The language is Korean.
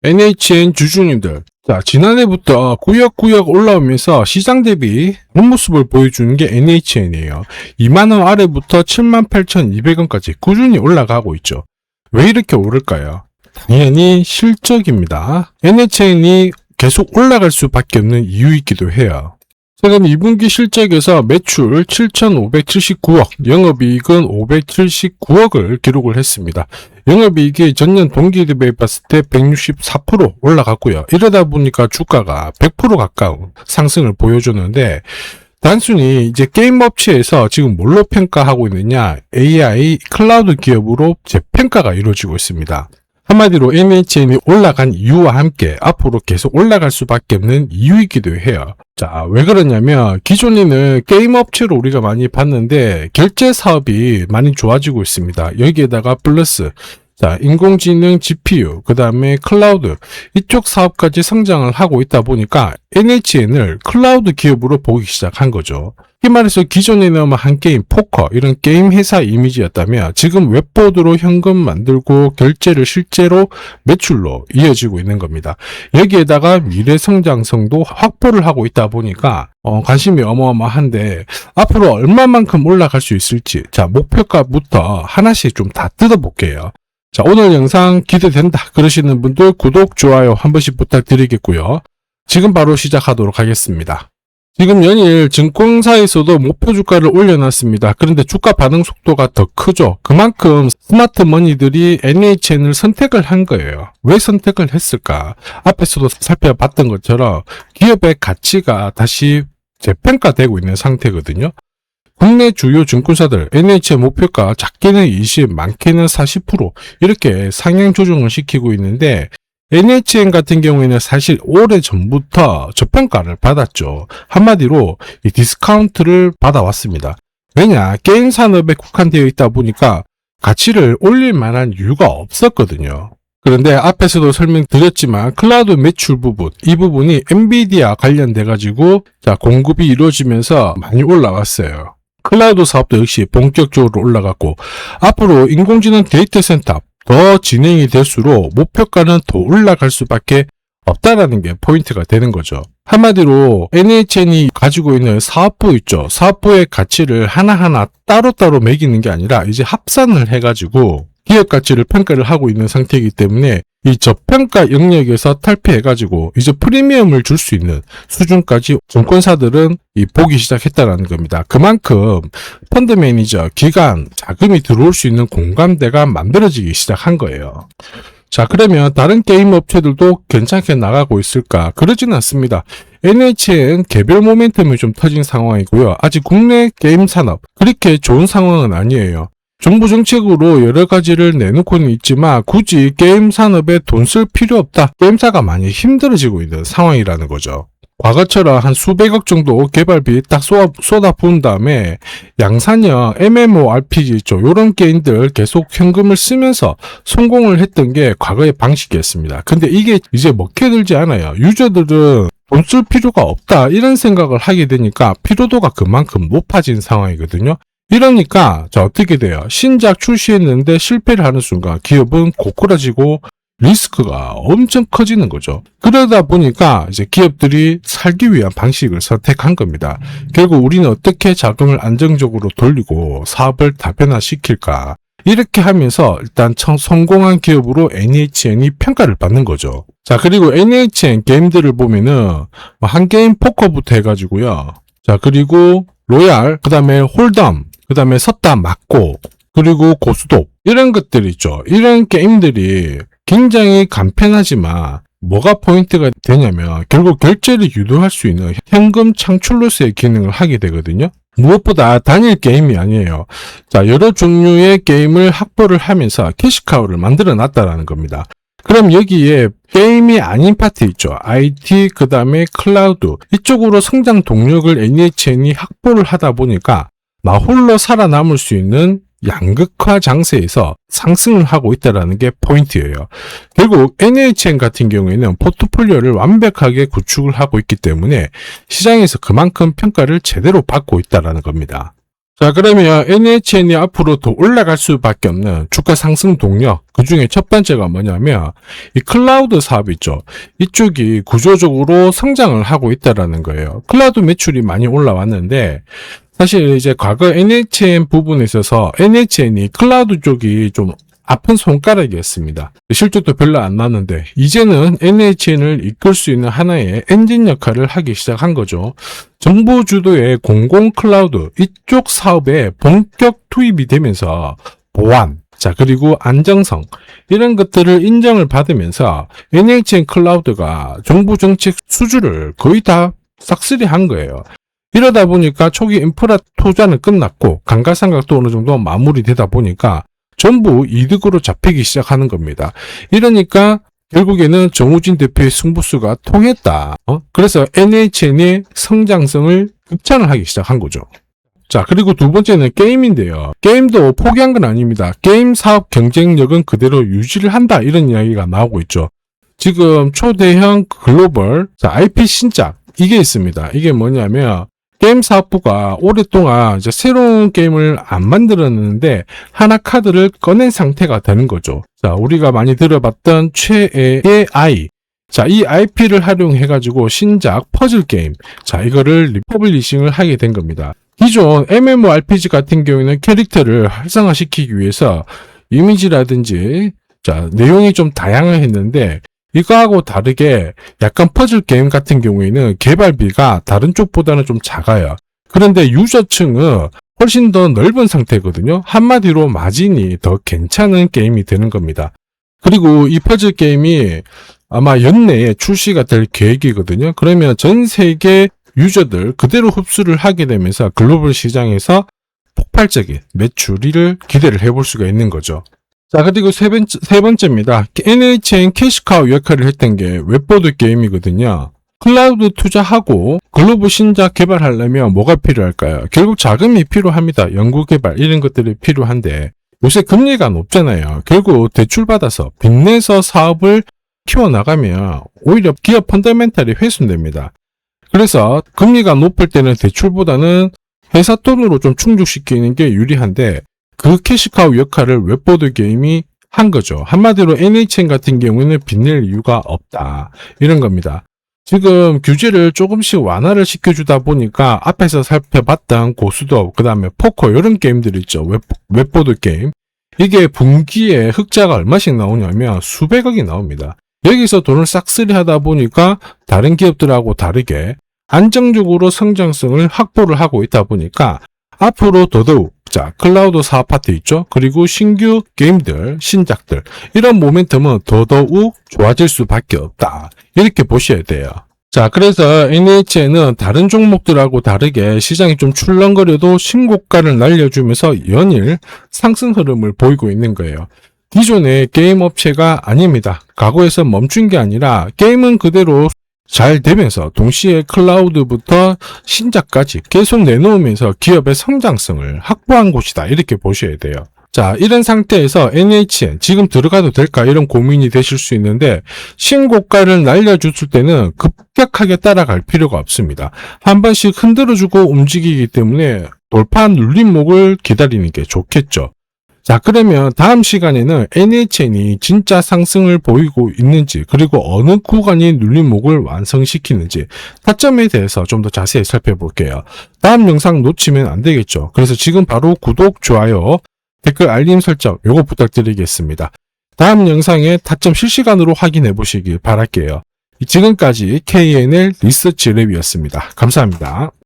NHN 주주님들, 자, 지난해부터 구역구역 올라오면서 시장 대비 좋은 모습을 보여주는 게 NHN이에요. 2만원 아래부터 78,200원까지 꾸준히 올라가고 있죠. 왜 이렇게 오를까요? 당연히 실적입니다. NHN이 계속 올라갈 수밖에 없는 이유이기도 해요. 최근 2분기 실적에서 매출 7,579억, 영업이익은 579억을 기록을 했습니다. 영업이익이 전년 동기 대비 봤을 때 164% 올라갔고요. 이러다 보니까 주가가 100% 가까운 상승을 보여줬는데, 단순히 이제 게임 업체에서 지금 뭘로 평가하고 있느냐, AI 클라우드 기업으로 재평가가 이루어지고 있습니다. 한마디로 NHN이 올라간 이유와 함께 앞으로 계속 올라갈 수밖에 없는 이유이기도 해요. 자, 왜 그러냐면 기존에는 게임 업체로 우리가 많이 봤는데 결제 사업이 많이 좋아지고 있습니다. 여기에다가 플러스 자, 인공지능 GPU, 그 다음에 클라우드 이쪽 사업까지 성장을 하고 있다 보니까 NHN을 클라우드 기업으로 보기 시작한 거죠. 이 말해서 기존에는 한 게임, 포커 이런 게임 회사 이미지였다면 지금 웹보드로 현금 만들고 결제를 실제로 매출로 이어지고 있는 겁니다. 여기에다가 미래 성장성도 확보를 하고 있다 보니까 관심이 어마어마한데 앞으로 얼마만큼 올라갈 수 있을지 자, 목표가부터 하나씩 좀 다 뜯어볼게요. 자, 오늘 영상 기대된다 그러시는 분들 구독, 좋아요 한 번씩 부탁드리겠고요. 지금 바로 시작하도록 하겠습니다. 지금 연일 증권사에서도 목표 주가를 올려놨습니다. 그런데 주가 반응 속도가 더 크죠. 그만큼 스마트 머니들이 NHN을 선택을 한 거예요. 왜 선택을 했을까? 앞에서도 살펴봤던 것처럼 기업의 가치가 다시 재평가되고 있는 상태거든요. 국내 주요 증권사들 NHN 목표가 작게는 20, 많게는 40% 이렇게 상향 조정을 시키고 있는데 NHN 같은 경우에는 사실 오래 전부터 저평가를 받았죠. 한마디로 이 디스카운트를 받아왔습니다. 왜냐? 게임 산업에 국한되어 있다 보니까 가치를 올릴 만한 이유가 없었거든요. 그런데 앞에서도 설명드렸지만 클라우드 매출 부분, 이 부분이 엔비디아 관련돼 가지고 자, 공급이 이루어지면서 많이 올라왔어요. 클라우드 사업도 역시 본격적으로 올라갔고 앞으로 인공지능 데이터 센터 더 진행이 될수록 목표가는 더 올라갈 수밖에 없다라는 게 포인트가 되는 거죠. 한마디로 NHN이 가지고 있는 사업부 있죠. 사업부의 가치를 하나하나 따로따로 매기는 게 아니라 이제 합산을 해가지고 기업 가치를 평가를 하고 있는 상태이기 때문에 이 저평가 영역에서 탈피해가지고 이제 프리미엄을 줄 수 있는 수준까지 증권사들은 보기 시작했다는 겁니다. 그만큼 펀드 매니저, 기관, 자금이 들어올 수 있는 공감대가 만들어지기 시작한 거예요. 자, 그러면 다른 게임 업체들도 괜찮게 나가고 있을까? 그러지는 않습니다. NHN 개별 모멘텀이 좀 터진 상황이고요. 아직 국내 게임 산업 그렇게 좋은 상황은 아니에요. 정부 정책으로 여러 가지를 내놓고는 있지만 굳이 게임 산업에 돈 쓸 필요 없다. 게임사가 많이 힘들어지고 있는 상황이라는 거죠. 과거처럼 한 수백억 정도 개발비 딱 쏟아 부은 다음에 양산형 MMORPG 있죠. 이런 게임들 계속 현금을 쓰면서 성공을 했던 게 과거의 방식이었습니다. 근데 이게 이제 먹혀들지 않아요. 유저들은 돈 쓸 필요가 없다 이런 생각을 하게 되니까 피로도가 그만큼 높아진 상황이거든요. 이러니까 자, 어떻게 돼요? 신작 출시했는데 실패를 하는 순간 기업은 고꾸라지고 리스크가 엄청 커지는 거죠. 그러다 보니까 이제 기업들이 살기 위한 방식을 선택한 겁니다. 결국 우리는 어떻게 자금을 안정적으로 돌리고 사업을 다변화시킬까? 이렇게 하면서 일단 성공한 기업으로 NHN이 평가를 받는 거죠. 자, 그리고 NHN 게임들을 보면은 한 게임 포커부터 해가지고요. 자, 그리고 로얄, 그 다음에 홀덤, 그 다음에 섰다 맞고, 그리고 고수톱 이런 것들 있죠. 이런 게임들이 굉장히 간편하지만 뭐가 포인트가 되냐면 결국 결제를 유도할 수 있는 현금 창출로서의 기능을 하게 되거든요. 무엇보다 단일 게임이 아니에요. 자, 여러 종류의 게임을 확보를 하면서 캐시카우를 만들어 놨다라는 겁니다. 그럼 여기에 게임이 아닌 파트 있죠. IT, 그 다음에 클라우드 이쪽으로 성장 동력을 NHN이 확보를 하다 보니까 나 홀로 살아남을 수 있는 양극화 장세에서 상승을 하고 있다는 게 포인트예요. 결국 NHN 같은 경우에는 포트폴리오를 완벽하게 구축을 하고 있기 때문에 시장에서 그만큼 평가를 제대로 받고 있다는 겁니다. 자, 그러면 NHN이 앞으로 더 올라갈 수밖에 없는 주가 상승 동력, 그 중에 첫 번째가 뭐냐면 이 클라우드 사업 있죠. 이쪽이 구조적으로 성장을 하고 있다라는 거예요. 클라우드 매출이 많이 올라왔는데 사실 이제 과거 NHN 부분에 있어서 NHN이 클라우드 쪽이 좀 아픈 손가락이었습니다. 실적도 별로 안 나는데 이제는 NHN을 이끌 수 있는 하나의 엔진 역할을 하기 시작한 거죠. 정부 주도의 공공 클라우드 이쪽 사업에 본격 투입이 되면서 보안, 자 그리고 안정성 이런 것들을 인정을 받으면서 NHN 클라우드가 정부 정책 수주를 거의 다 싹쓸이한 거예요. 이러다 보니까 초기 인프라 투자는 끝났고 감가상각도 어느 정도 마무리되다 보니까 전부 이득으로 잡히기 시작하는 겁니다. 이러니까 결국에는 정우진 대표의 승부수가 통했다. 그래서 NHN의 성장성을 극찬을 하기 시작한 거죠. 자, 그리고 두 번째는 게임인데요. 게임도 포기한 건 아닙니다. 게임 사업 경쟁력은 그대로 유지를 한다. 이런 이야기가 나오고 있죠. 지금 초대형 글로벌 IP 신작 이게 있습니다. 이게 뭐냐면 게임 사업부가 오랫동안 이제 새로운 게임을 안 만들었는데 하나 카드를 꺼낸 상태가 되는 거죠. 자, 우리가 많이 들어봤던 최애의 아이. 자, 이 IP를 활용해가지고 신작 퍼즐 게임. 자, 이거를 리퍼블리싱을 하게 된 겁니다. 기존 MMORPG 같은 경우에는 캐릭터를 활성화시키기 위해서 이미지라든지 자, 내용이 좀 다양했는데 이거하고 다르게 약간 퍼즐 게임 같은 경우에는 개발비가 다른 쪽보다는 좀 작아요. 그런데 유저층은 훨씬 더 넓은 상태거든요. 한마디로 마진이 더 괜찮은 게임이 되는 겁니다. 그리고 이 퍼즐 게임이 아마 연내에 출시가 될 계획이거든요. 그러면 전 세계 유저들 그대로 흡수를 하게 되면서 글로벌 시장에서 폭발적인 매출을 기대를 해볼 수가 있는 거죠. 자, 그리고 세 번째입니다. NHN 캐시카우 역할을 했던 게 웹보드 게임이거든요. 클라우드 투자하고 글로벌 신작 개발하려면 뭐가 필요할까요? 결국 자금이 필요합니다. 연구개발 이런 것들이 필요한데 요새 금리가 높잖아요. 결국 대출받아서 빚내서 사업을 키워나가면 오히려 기업 펀더멘탈이 훼손됩니다. 그래서 금리가 높을 때는 대출보다는 회사 돈으로 좀 충족시키는 게 유리한데 그 캐시카우 역할을 웹보드 게임이 한 거죠. 한마디로 NHN 같은 경우에는 빚낼 이유가 없다. 이런 겁니다. 지금 규제를 조금씩 완화를 시켜주다 보니까 앞에서 살펴봤던 고수도 그 다음에 포커 이런 게임들 있죠. 웹보드 게임. 이게 분기에 흑자가 얼마씩 나오냐면 수백억이 나옵니다. 여기서 돈을 싹쓸이 하다 보니까 다른 기업들하고 다르게 안정적으로 성장성을 확보를 하고 있다 보니까 앞으로 더더욱 자, 클라우드 사업 파트 있죠? 그리고 신규 게임들, 신작들 이런 모멘텀은 더더욱 좋아질 수밖에 없다. 이렇게 보셔야 돼요. 자, 그래서 NHN은 다른 종목들하고 다르게 시장이 좀 출렁거려도 신고가를 날려주면서 연일 상승 흐름을 보이고 있는 거예요. 기존의 게임 업체가 아닙니다. 과거에서 멈춘 게 아니라 게임은 그대로 잘 되면서 동시에 클라우드부터 신작까지 계속 내놓으면서 기업의 성장성을 확보한 곳이다. 이렇게 보셔야 돼요. 자, 이런 상태에서 NHN 지금 들어가도 될까 이런 고민이 되실 수 있는데 신고가를 날려줬을 때는 급격하게 따라갈 필요가 없습니다. 한 번씩 흔들어주고 움직이기 때문에 돌파 눌림목을 기다리는 게 좋겠죠. 자, 그러면 다음 시간에는 NHN이 진짜 상승을 보이고 있는지 그리고 어느 구간이 눌림목을 완성시키는지 타점에 대해서 좀 더 자세히 살펴볼게요. 다음 영상 놓치면 안 되겠죠. 그래서 지금 바로 구독, 좋아요, 댓글 알림 설정 요거 부탁드리겠습니다. 다음 영상에 타점 실시간으로 확인해 보시길 바랄게요. 지금까지 KNL 리서치 랩이었습니다. 감사합니다.